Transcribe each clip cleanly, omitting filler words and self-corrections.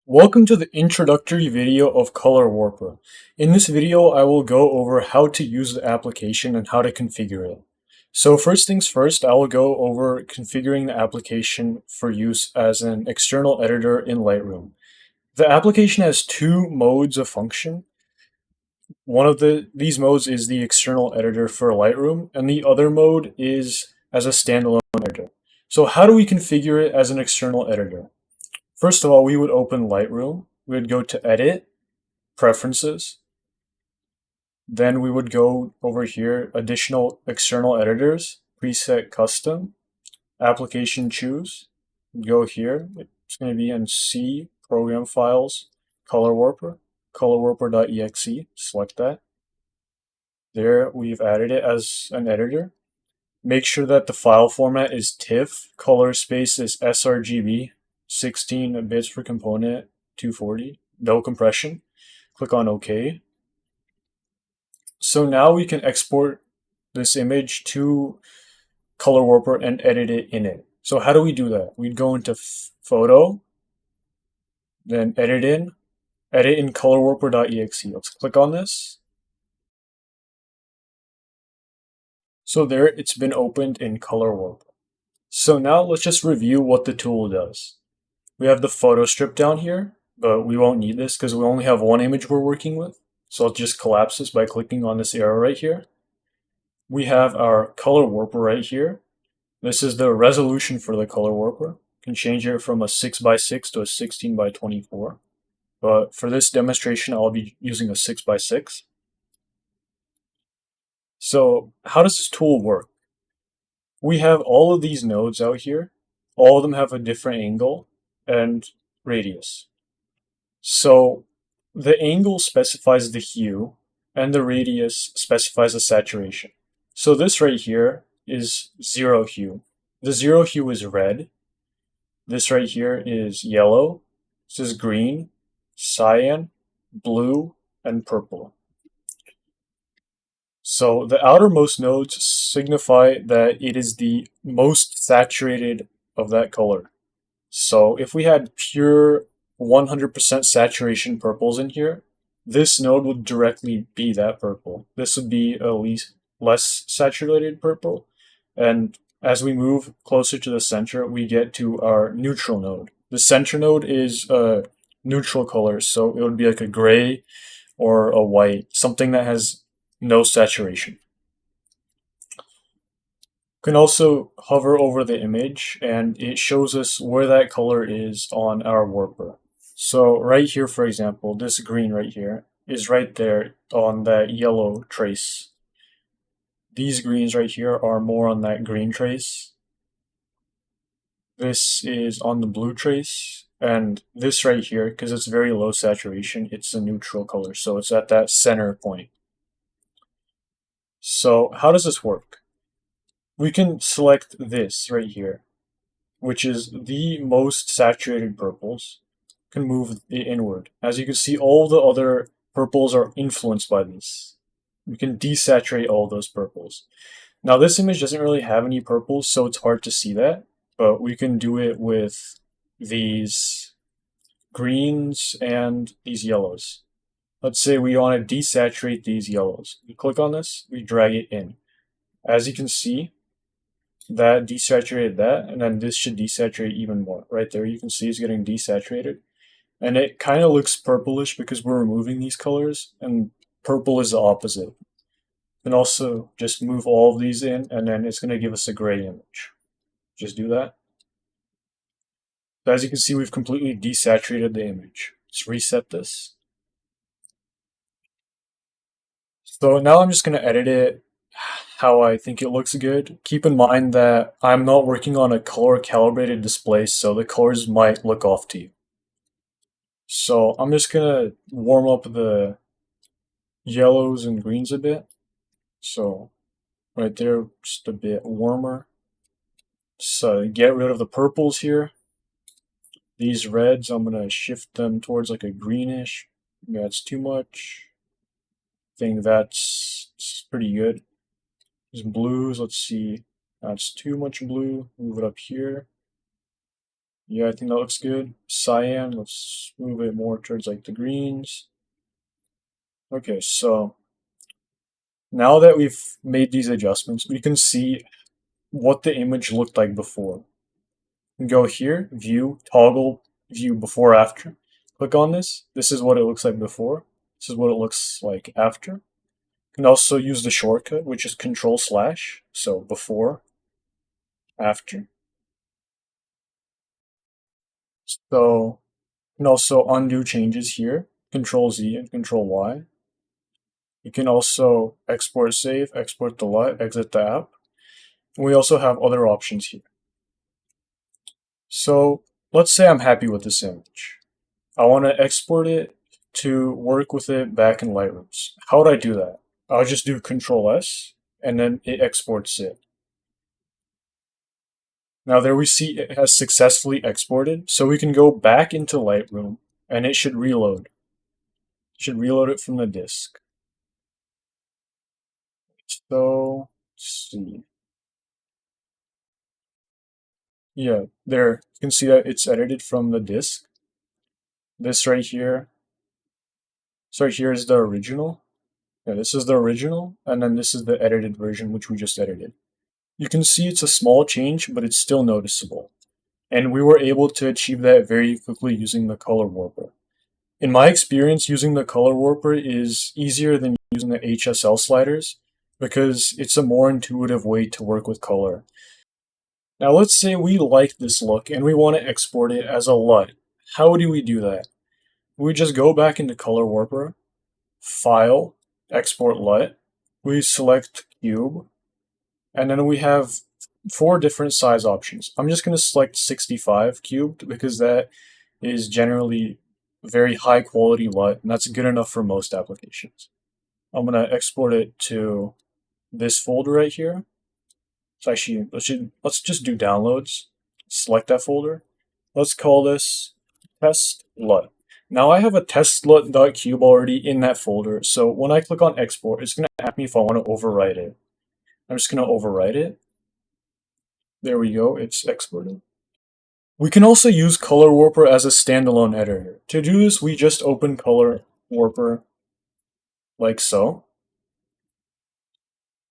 Welcome to the introductory video of Color Warper. In this video, I will go over how to use the application and how to configure it. So first things first, I will go over configuring the application for use as an external editor in Lightroom. The application has two modes of function. One of these modes is the external editor for Lightroom, and the other mode is as a standalone editor. So how do we configure it as an external editor? First of all, we would open Lightroom. We would go to Edit, Preferences. Then we would go over here, Additional External Editors, Preset Custom, Application Choose. Go here. It's going to be in C, Program Files, Color Warper, colorwarper.exe. Select that. There, we've added it as an editor. Make sure that the file format is TIFF, color space is sRGB, 16 bits per component, 240, no compression. Click on OK. So now we can export this image to Color Warper and edit it in it. So how do we do that? We'd go into Photo, then edit in colorwarper.exe. Let's click on this. So there, it's been opened in Color Warper. So now let's just review what the tool does. We have the photo strip down here, but we won't need this because we only have one image we're working with. So I'll just collapse this by clicking on this arrow right here. We have our Color Warper right here. This is the resolution for the Color Warper. You can change it from a 6x6 to a 16x24. But for this demonstration, I'll be using a 6x6. So how does this tool work? We have all of these nodes out here. All of them have a different angle and radius. So the angle specifies the hue and the radius specifies the saturation. So this right here is zero hue. The zero hue is red. This right here is yellow. This is green, cyan, blue, and purple. So the outermost nodes signify that it is the most saturated of that color. So if we had pure 100% saturation purples in here, this node would directly be that purple. This would be a less saturated purple. And as we move closer to the center, we get to our neutral node. The center node is a neutral color, so it would be like a gray or a white, something that has no saturation. You can also hover over the image and it shows us where that color is on our warper. So right here, for example, this green right here is right there on that yellow trace. These greens right here are more on that green trace. This is on the blue trace, and this right here, because it's very low saturation, it's a neutral color, so it's at that center point. So how does this work? We can select this right here, which is the most saturated purples, can move it inward. As you can see, all the other purples are influenced by this. We can desaturate all those purples. Now this image doesn't really have any purples, so it's hard to see that, but we can do it with these greens and these yellows. Let's say we want to desaturate these yellows. We click on this, we drag it in. As you can see, that desaturated that, and then this should desaturate even more. Right there, you can see it's getting desaturated. And it kind of looks purplish because we're removing these colors, and purple is the opposite. And also just move all of these in, and then it's going to give us a gray image. Just do that. So as you can see, we've completely desaturated the image. Let's reset this. So now I'm just going to edit it how I think it looks good. Keep in mind that I'm not working on a color calibrated display, so the colors might look off to you. So I'm just going to warm up the yellows and greens a bit. So right there, just a bit warmer. So get rid of the purples here. These reds, I'm going to shift them towards like a greenish. That's too much. I think that's pretty good. These blues, let's see. That's too much blue. Move it up here. Yeah, I think that looks good. Cyan, let's move it more towards like the greens. Okay, so now that we've made these adjustments, we can see what the image looked like before. You can go here, view, toggle, view before, after. Click on this. This is what it looks like before. This is what it looks like after. You can also use the shortcut, which is Control slash. So before, after. So you can also undo changes here. Control Z and Control Y. You can also export save, export the LUT, exit the app. And we also have other options here. So let's say I'm happy with this image. I want to export it to work with it back in Lightroom. How would I do that? I'll just do Control S and then it exports it. Now there we see it has successfully exported, so we can go back into Lightroom and it should reload. It should reload it from the disk. So let's see. Yeah, there you can see that it's edited from the disk. This right here. So here is the original. Yeah, this is the original, and then this is the edited version, which we just edited. You can see it's a small change, but it's still noticeable. And we were able to achieve that very quickly using the color warper. In my experience, using the color warper is easier than using the HSL sliders because it's a more intuitive way to work with color. Now let's say we like this look and we want to export it as a LUT. How do we do that? We just go back into color warper, file, export LUT, we select cube, and then we have 4 different size options. I'm just going to select 65 cubed because that is generally very high quality LUT, and that's good enough for most applications. I'm going to export it to this folder right here. So actually, let's just do downloads. Select that folder. Let's call this test LUT. Now I have a testlut.cube already in that folder, so when I click on export, it's going to ask me if I want to overwrite it. I'm just going to overwrite it. There we go, it's exported. We can also use Color Warper as a standalone editor. To do this, we just open Color Warper like so.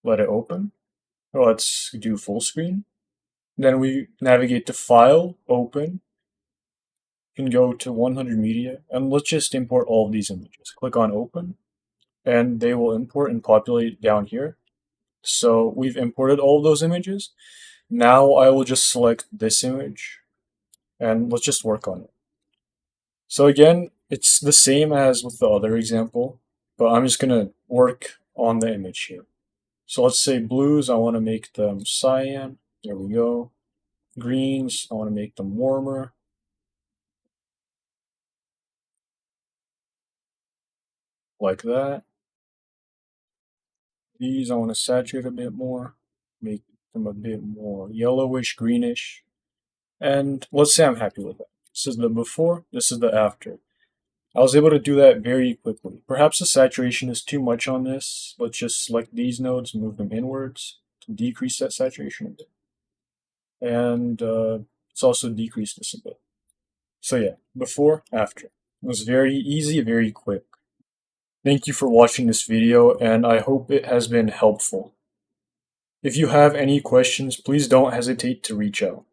Let it open. Let's do full screen. Then we navigate to File, Open. You can go to 100 Media, and let's just import all of these images. Click on Open, and they will import and populate down here. So we've imported all of those images. Now I will just select this image, and let's just work on it. So again, it's the same as with the other example, but I'm just going to work on the image here. So let's say blues, I want to make them cyan. There we go. Greens, I want to make them warmer. Like that. These I want to saturate a bit more. Make them a bit more yellowish, greenish. And let's say I'm happy with that. This is the before, this is the after. I was able to do that very quickly. Perhaps the saturation is too much on this. Let's just select these nodes and move them inwards to decrease that saturation a bit. And let's also decrease this a bit. So yeah, before, after. It was very easy, very quick. Thank you for watching this video, and I hope it has been helpful. If you have any questions, please don't hesitate to reach out.